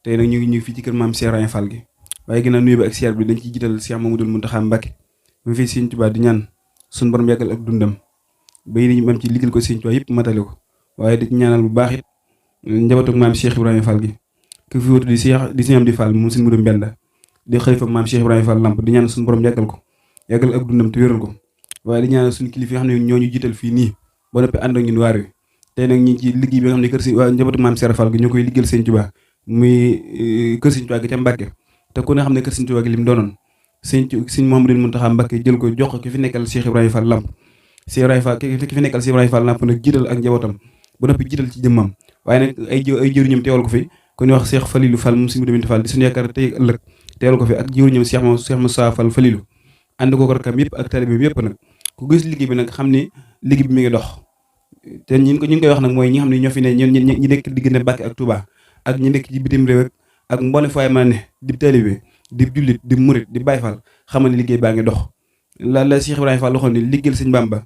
tey nag ñu ngi fii ci kër maam Cheikh Ibra Fall gi waaye ginnaaw nuyu bi ak siyaar bi dañ ciy jiital Cheikh Mamadou Mountakha Mbacké mu fi Sëriñ Tuubaa di ñaan suñu borom yàggal ak dundam ba yi ñu mën ci liggéeyal ko Sëriñ Tuubaa yëpp matale ko waaye di ñaanal bu baax it njabootu maam Cheikh Ibrahima Fall gi ku fi wutu di Sëriñ Amdi Fall moom Sëriñ Mudu Mbenda di xalifa maam Cheikh Ibrahima Fall Lamp di ñaan suñu borom yàggal ko yàggal ak dundam te wéral ko waaye di ñaanal suñu kilifa yi nga xam ne ñoo ñu jiital fii nii ba noppi ànd ak ñun waar wi tey nag ñi ci liggéey bi nga xam ne kër si waa njabootu maam Cheikh Fall gi ñoo koy liggéeyal Sëriñ Tuubaa muy kër Sëriñ Tuubaa gi ca Mbàkke te ku ne xam ne kër Sëriñ Tuubaa gi li mu doonoon Sëriñ Mouhamadou Mountakha Mbacké jël ko jox ko ki fi nekkal Cheikh Ibrahima Fall Lamp Cheikh Ibrahima Fall ki fi nekkal Cheikh Ibrahima Fall Lamp nag jiital ak njabootam ba noppi jiital ci jëmmam waaye nag ay jëriñam teewal ko fi ku ñuy wax Cheikh Falilou Fall moom Sëriñ Mudu Fall di suñu yaakaar tey ëllëg teewal ko fi ak jëriñam Cheikh Moussa Fall Falilou ànd ko rakam yëpp ak taalibe bi yëpp nag ku gis liggéey bi nag xam ni liggéey bi mi ngi dox te ñi ngi koy wax nag mooy ñi nga xam ne ñoo fi ne ñi nekk diggante Mbàkke ak Touba ak ñi nekk ci bitim réew ak mboolem fay mën a ne di taalibe di jullit di murit di Baay Fall xamal ne liggéey baa ngi dox la Cheikh Ibrahima Fall waxoon ni liggéeyal Sëñ Bamba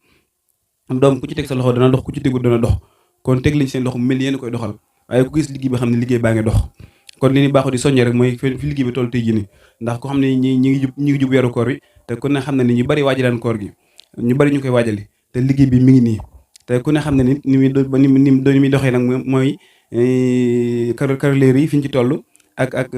doom ku ci teg sa loxo dana dox ku ci tegul dana dox kon teg lañ seen loxo mel yéen koy doxal waaye ku gis liggéey bi xam ne liggéey baa ngi dox kon li ni baaxoo di soññee rek mooy fi liggéey bi toll tey jii nii ndax ko xam ne ñi ngi jub weeru koor bi te ku ne xam ne ni ñu bari waajalaan koor gi ñu bari ñu koy waajali te liggéey bi mi ngi nii te ku ne xam ne ni ni muy doxee nag mooy carreleurs yi fi ñu ci toll ak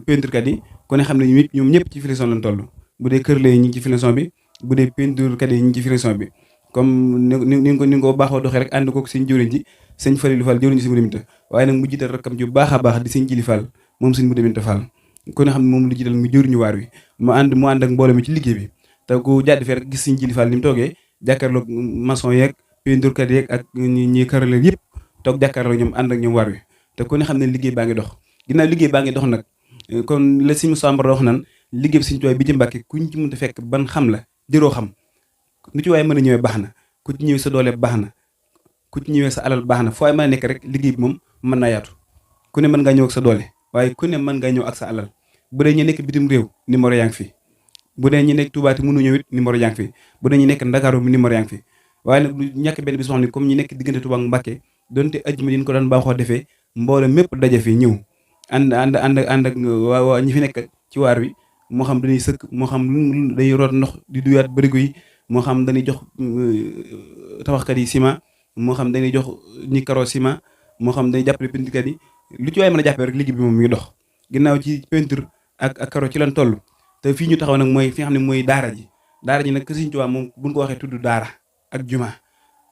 peinturekat yi ku ne xam ne ñoom ñëpp ci finition lañ toll bu dee carreleurs yi ñu ngi ci finition bi bu dee peinturekat yi ñu ngi ci finition bi comme ni nga ko baaxoo doxee rek ànd ko seen jëwriñ ji sëñ Falilou Fall jëwriñ ji si mu deminte waaye nag mu jiital rakkam ju baax a baax di sëñ Jili Fall moom sëñ mu deminte Fall ku ne xam ne moom lu jiital mu jëwriñu waar wi mu ànd ak mbooloo mi ci liggéey bi te ku jàdd fee rek gis sëñ Jili Fall ni mu toogee jàkkaarloog maçon yeeg peinturekat yeeg ak ñi carreleurs yëpp toog jàkkaarloog ñoom ànd ak ñoom waar wi te ku ne xam ne liggéey baa ngi dox ginnaaw liggéey baa ngi dox nag kon la si Moussa wax nan liggéey bi Sëriñ Tuubaa bi ci Mbàkke kuñ ci mënta fekk ban xam la jëroo xam nu ci waaye mën a ñëwee baax na ku ci ñëwee sa doole baax na ku ci ñëwee sa alal baax na foo ay mën a nekk rek liggéey bi moom mën naa yaatu ku ne mën ngaa ñëw ak sa doole waaye ku ne mën ngaa ñëw ak sa alal bu dee ñu nekk bitim réew numéro yaa ngi fi bu dee ñu nekk Touba te mënu ñëw it numéro yaa ngi fi bu dee ñu nekk Ndakaaru numéro yaa ngi fi waaye nag lu ñàkk benn bis wax ni comme ñu nekk diggante Touba ak Mbàkke donte ajjuma yi ñu ko daan baaxoo defee mbooloo mépp daje fi ñëw ànd ak waa ñi fi nekk ci waar wi moo xam dañuy sëkk moo xam dañuy root ndox di duyaat bërigo yi moo xam dañuy jox tabaxkat yi ciment moo xam dañuy jox ñi karo ciment moo xam dañuy jàppale peinturekat yi lu ci waaye mën a jàppee rek liggéey bi moom mi ngi dox ginnaaw ci peinture ak karo ci lan toll te fii ñu taxaw nag mooy fi nga xam ne mooy daara ji nag Sëriñ Tuubaa moom buñ ko waxee tudd daara ak juma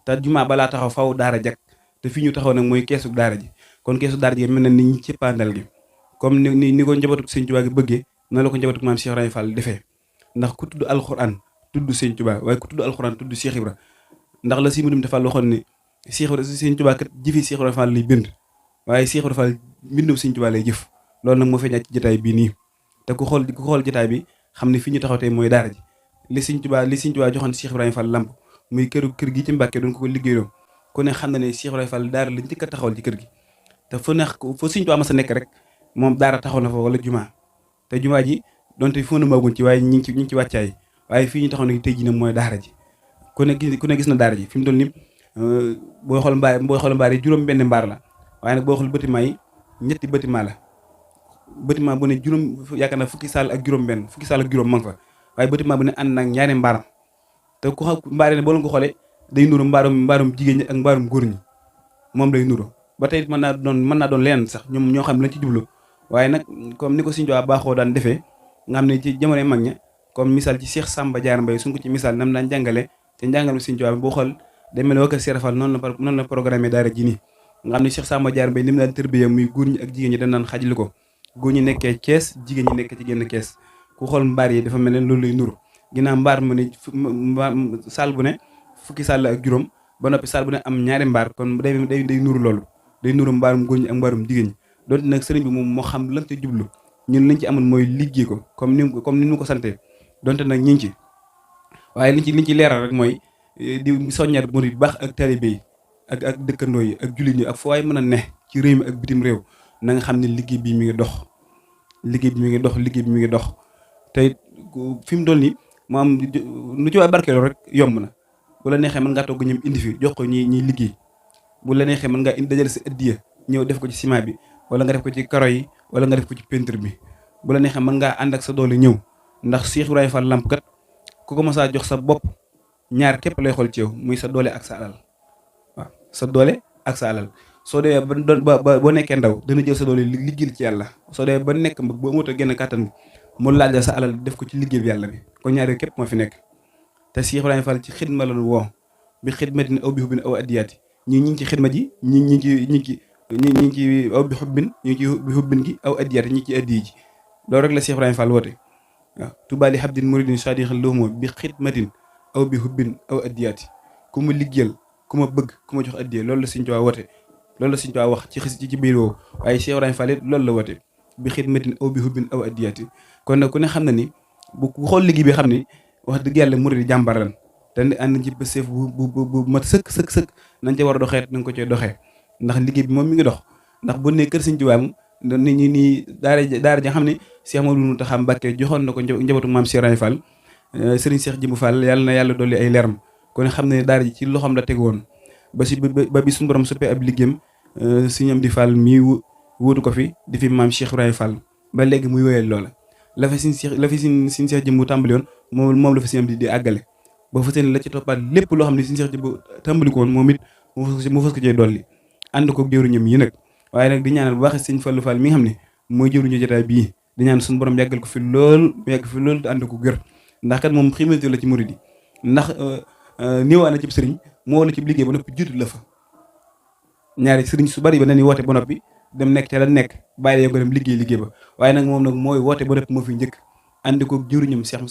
te juma balaa taxaw faw daara jag te fii ñu taxaw nag mooy keesu daara ji kon keesu daara ji mel na ni ñi ci pandal gi comme ni ko njabootu Sëriñ Tuubaa gi bëggee na la ko njabootu maam Cheikh Ibrahima Fall defee ndax ku tudd alxuraan tudd Sëriñ Tuubaa waaye ku tudd alxuraan tudd Cheikh Ibra ndax la si mu dem Fall waxoon ne Sëriñ Tuubaa kat jëfi Cheikh Ibrahima Fall lay bind waaye Cheikh Ibrahima Fall mbindum Sëriñ Tuubaa lay jëf loolu nag moo feeñaat ci jotaay bii nii te ku xool jotaay bi xam ne fi ñu taxaw tey mooy daara ji li Sëriñ Tuubaa joxoon Cheikh Ibrahima Fall Lamp muy kër gi ci Mbàkke doon ko liggéeyoo ku ne xam na ne Cheikh Ibrahima Fall daara la njëkk a taxawal ci kër gi te fu Sëriñ Tuubaa ma sa nekk rek moom daara taxaw na fa wala jumaa te jumaa ji donte foo na maagun ci waaye ñi ngi ci wàccaay waaye fii ñu taxaw ne tey jii nag mooy daara ji ku ne gis na daara ji fi mu toll nii booy xool mbaar yi juróom benn mbaar la waaye nag boo xool bâtiment yi ñetti bâtiment la bâtiment bu ne juróom yaakaar naa fukki saal ak juróom ma nga fa waaye bâtiment bu ne ànd nag ñaari mbaaram te ku xam mbaar yi ne boo leen ko xoolee day nuru mbaarum jigéen ñi ak mbaarum góor ñi moom lay nuru ba tey mën naa doon leneen sax ñoom ñoo xam lañ ci jublu waaye nag comme ni ko Sëriñ Tuubaa baaxoo daan defee nga xam ne ci jamono mag ña comme misaal ci Cheikh Samba Diarra Mbaye suñ ko ci misaal nam daan jàngale te njàngal Sëriñ Tuubaa boo xool day mel ne waa kër Cheikh Fall noonu la programme daara ji nii nga xam ne Cheikh Samba Diarra Mbaye ni mu daan tërbiya muy góor ñi ak jigéen ñi dañ naan xajli ko góor ñi nekkee kees jigéen ñi nekk ci génn kees ku xool mbaar yi dafa mel ne loolu lay nuru ginnaaw mbaar mu ne saal bu ne fukki saal la ak juróom ba noppi saal bu ne am ñaari mbaar kon day nuru loolu day nuru mbaarum góor ñi ak mbaarum jigéen ñi donte nag sëriñ bi moom moo xam lan te jublu ñun liñ ci amoon mooy liggéey ko comme ni mu ko santee donte nag ñi ngi ci waaye liñ ci leeral rek mooy di soññaat murid baax ak taalibe yi ak dëkkandoo yi ak jullit ñi ak foo waay mën a ne ci réew mi ak bitim réew na nga xam ne liggéey bi mi ngi dox te fi mu toll nii mu am lu ci waay barkeeloo rek yomb na bu la neexee mën ngaa togg ñoom indi fi jox ko ñi liggéey bu la neexee mën ngaa indi dajale sa addiya ñëw def ko ci ciment bi wala nga def ko ci karo yi wala nga def ko ci peinture bi bu la neexee mën ngaa ànd ak sa doole ñëw ndax Cheikh Ibrahima Fall Lamp kat ku ko mos a jox sa bopp ñaar képp lay xool ci yow muy sa doole ak sa alal waaw sa doole ak sa alal soo demee ba boo nekkee ndaw dana jël sa doole liggéeyal ci yàlla soo demee ba nekk mag ba amut a génn kàttan bi mu laaj la sa alal def ko ci liggéey bi yàlla bi kon ñaar yooyu képp moo fi nekk te Cheikh Ibrahima Fall ci xidma la woo bi xidmatin aw bi xubbin aw addiyaati ñi ngi ci xidma ji ñi ci aw bi xubbin ñi ci bi xubbin gi aw addiyaati ñi ci addiyi ji loolu rek la Cheikh Ibrahima Fall woote waaw tubaali habdin muridin sadiqan lahum bi xidmatin aw bi xubbin aw addiyaati ku ma liggéeyal ku ma bëgg ku ma jox addiya loolu la Sëriñ Tuubaa woote loolu la Sëriñ Tuubaa wax ci biir woowu waaye Cheikh Ibrahima Fall loolu la woote bi xidmatin aw bi xubbin aw addiyaati kon nag ku ne xam na ni bu xool liggéey bi xam ni wax dëgg yàlla murid jàmbar lan te ànd ci pëseef bu mat sëkk nañ ca war a doxee nañ ko cee doxee ndax liggéey bi moom mi ngi dox ndax bu ne kër Sëriñ Tuubaa moom nit ñi nii daara ja xam ne Cheikh Mamadou Mountakha Mbacké joxoon na ko njabootu maam Cheikh Ibrahima Fall Serigne Cheikh Jimbu Fall yàlla na yàlla dolli ay leeram kon xam ne daara ji ci loxoom la teg woon ba bi suñu borom soppee ab liggéeyam Serigne Amdi Fall mii wuutu ko fi di fi maam Cheikh Ibrahima Fall ba léegi muy wéyal loola la fi Serigne Cheikh Jimbu tàmbali woon moom la fi Serigne Amdi di àggale ba fa seen la ci toppaat lépp loo xam ne Serigne Cheikh Jimbu tàmbali ko woon moom it mu fas ko cee dolli ànd ko jëwriñam yi nag waaye nag di ñaanal bu baax Serigne Fallou Fall mi nga xam ne mooy jëwriñu jotaay bii di ñaan suñu borom yàggal ko fi lool yàgg fi lool te ànd ko gër ndax kat moom ximante la ci murid yi ndax néewaa na ci sëriñ moo wala ci liggéey ba noppi jiitu la fa ñaari sëriñ su bari ba nañu woote ba noppi dem nekk te la nekk bàyyi la yow nga dem liggéey ba waaye nag moom nag mooy woote ba noppi moo fi njëkk ànd ko jëwriñam Cheikh